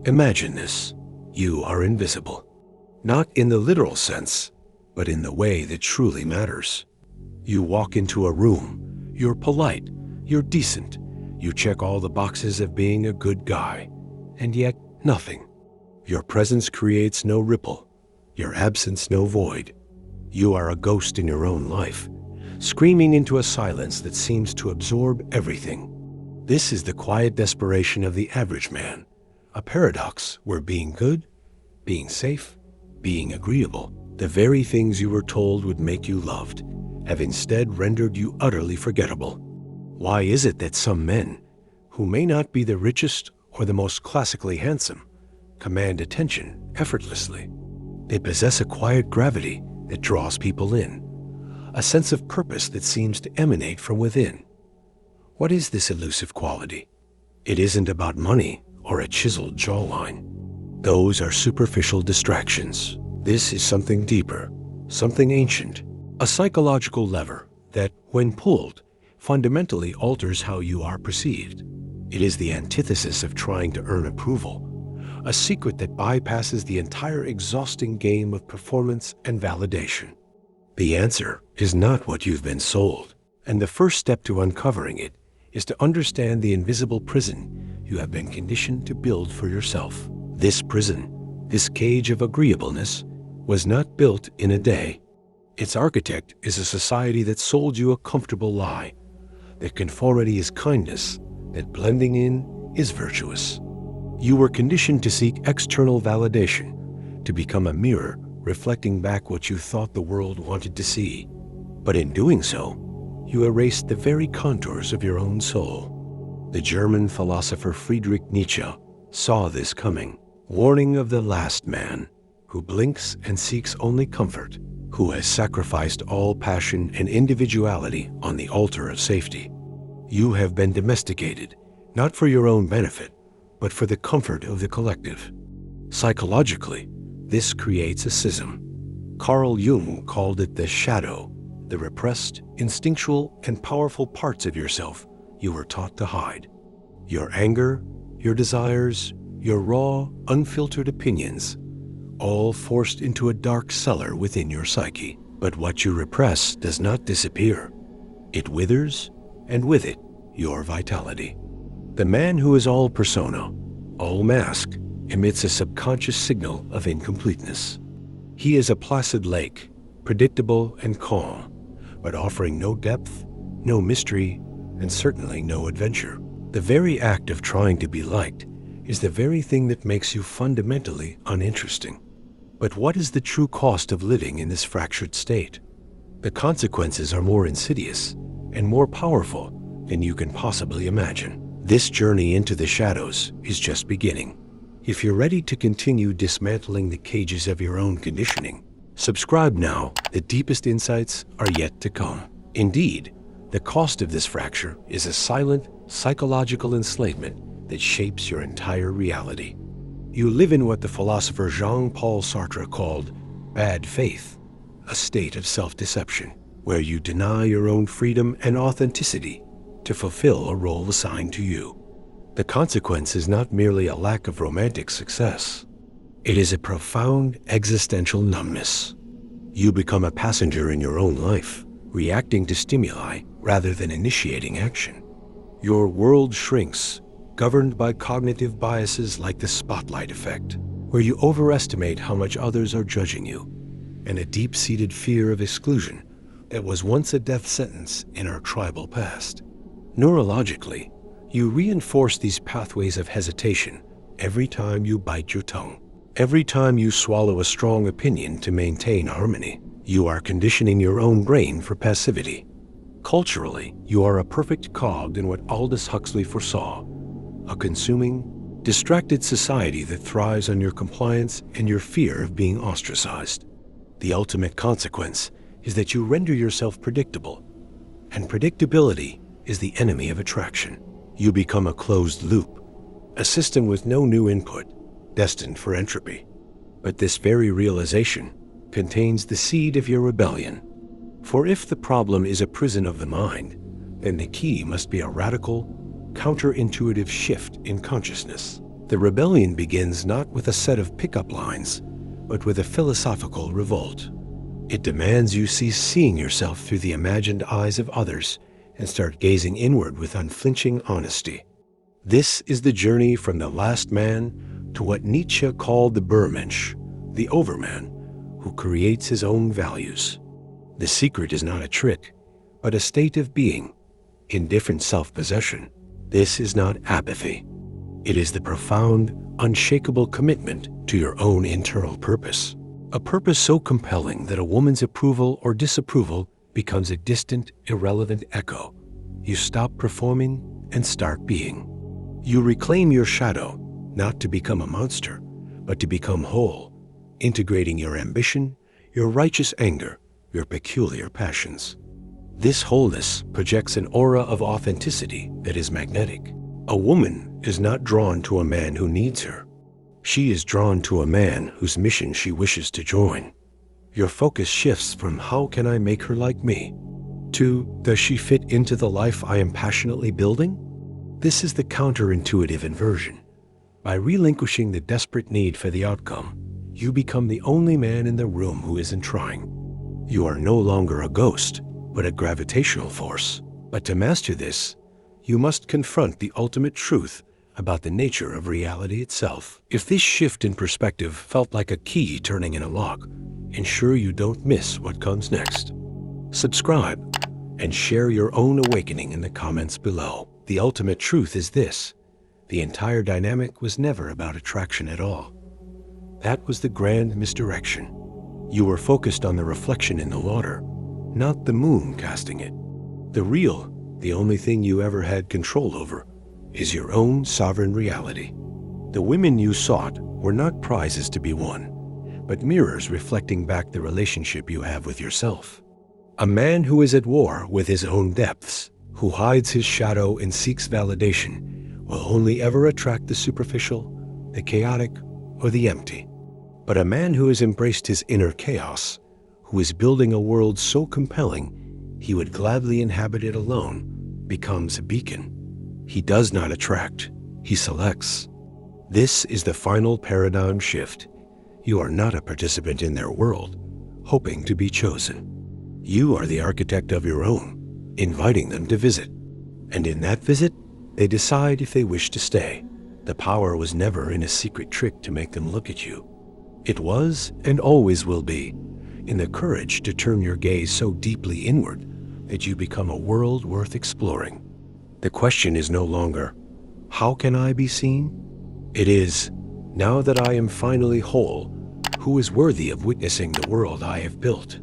Imagine this. You are invisible. Not in the literal sense, but in the way that truly matters. You walk into a room. You're polite. You're decent. You check all the boxes of being a good guy. And yet, nothing. Your presence creates no ripple. Your absence no void. You are a ghost in your own life, screaming into a silence that seems to absorb everything. This is the quiet desperation of the average man, a paradox where being good, being safe, being agreeable, the very things you were told would make you loved, have instead rendered you utterly forgettable. Why is it that some men, who may not be the richest or the most classically handsome, command attention effortlessly? They possess a quiet gravity that draws people in, a sense of purpose that seems to emanate from within. What is this elusive quality? It isn't about money or a chiseled jawline. Those are superficial distractions. This is something deeper, something ancient, a psychological lever that, when pulled, fundamentally alters how you are perceived. It is the antithesis of trying to earn approval, a secret that bypasses the entire exhausting game of performance and validation. The answer is not what you've been sold, and the first step to uncovering it is to understand the invisible prison you have been conditioned to build for yourself. This prison, this cage of agreeableness, was not built in a day. Its architect is a society that sold you a comfortable lie, that conformity is kindness, that blending in is virtuous. You were conditioned to seek external validation, to become a mirror reflecting back what you thought the world wanted to see. But in doing so, you erased the very contours of your own soul. The German philosopher Friedrich Nietzsche saw this coming, warning of the last man, who blinks and seeks only comfort, who has sacrificed all passion and individuality on the altar of safety. You have been domesticated, not for your own benefit, but for the comfort of the collective. Psychologically, this creates a schism. Carl Jung called it the shadow, the repressed, instinctual, and powerful parts of yourself you were taught to hide. Your anger, your desires, your raw, unfiltered opinions, all forced into a dark cellar within your psyche. But what you repress does not disappear. It withers, and with it, your vitality. The man who is all persona, all mask, emits a subconscious signal of incompleteness. He is a placid lake, predictable and calm, but offering no depth, no mystery, and certainly no adventure. The very act of trying to be liked is the very thing that makes you fundamentally uninteresting. But what is the true cost of living in this fractured state? The consequences are more insidious and more powerful than you can possibly imagine. This journey into the shadows is just beginning. If you're ready to continue dismantling the cages of your own conditioning, subscribe now. The deepest insights are yet to come. Indeed, the cost of this fracture is a silent, psychological enslavement that shapes your entire reality. You live in what the philosopher Jean-Paul Sartre called bad faith, a state of self-deception, where you deny your own freedom and authenticity to fulfill a role assigned to you. The consequence is not merely a lack of romantic success. It is a profound existential numbness. You become a passenger in your own life, reacting to stimuli rather than initiating action. Your world shrinks, governed by cognitive biases like the spotlight effect, where you overestimate how much others are judging you, and a deep-seated fear of exclusion that was once a death sentence in our tribal past. Neurologically, you reinforce these pathways of hesitation every time you bite your tongue. Every time you swallow a strong opinion to maintain harmony, you are conditioning your own brain for passivity. Culturally, you are a perfect cog in what Aldous Huxley foresaw, a consuming, distracted society that thrives on your compliance and your fear of being ostracized. The ultimate consequence is that you render yourself predictable, and predictability is the enemy of attraction. You become a closed loop, a system with no new input, destined for entropy. But this very realization contains the seed of your rebellion. For if the problem is a prison of the mind, then the key must be a radical, counterintuitive shift in consciousness. The rebellion begins not with a set of pickup lines, but with a philosophical revolt. It demands you cease seeing yourself through the imagined eyes of others and start gazing inward with unflinching honesty. This is the journey from the last man to what Nietzsche called the Übermensch, the overman, who creates his own values. The secret is not a trick, but a state of being, indifferent self-possession. This is not apathy. It is the profound, unshakable commitment to your own internal purpose. A purpose so compelling that a woman's approval or disapproval becomes a distant, irrelevant echo. You stop performing and start being. You reclaim your shadow, not to become a monster, but to become whole, integrating your ambition, your righteous anger, your peculiar passions. This wholeness projects an aura of authenticity that is magnetic. A woman is not drawn to a man who needs her. She is drawn to a man whose mission she wishes to join. Your focus shifts from "how can I make her like me?" to "does she fit into the life I am passionately building?" This is the counterintuitive inversion. By relinquishing the desperate need for the outcome, you become the only man in the room who isn't trying. You are no longer a ghost, but a gravitational force. But to master this, you must confront the ultimate truth about the nature of reality itself. If this shift in perspective felt like a key turning in a lock, ensure you don't miss what comes next. Subscribe and share your own awakening in the comments below. The ultimate truth is this: the entire dynamic was never about attraction at all. That was the grand misdirection. You were focused on the reflection in the water, not the moon casting it. The only thing you ever had control over, is your own sovereign reality. The women you sought were not prizes to be won, but mirrors reflecting back the relationship you have with yourself. A man who is at war with his own depths, who hides his shadow and seeks validation, will only ever attract the superficial, the chaotic, or the empty. But a man who has embraced his inner chaos, who is building a world so compelling he would gladly inhabit it alone, becomes a beacon. He does not attract, he selects. This is the final paradigm shift. You are not a participant in their world, hoping to be chosen. You are the architect of your own, inviting them to visit. And in that visit, they decide if they wish to stay. The power was never in a secret trick to make them look at you. It was, and always will be, in the courage to turn your gaze so deeply inward that you become a world worth exploring. The question is no longer, "How can I be seen?" It is, "Now that I am finally whole, who is worthy of witnessing the world I have built?"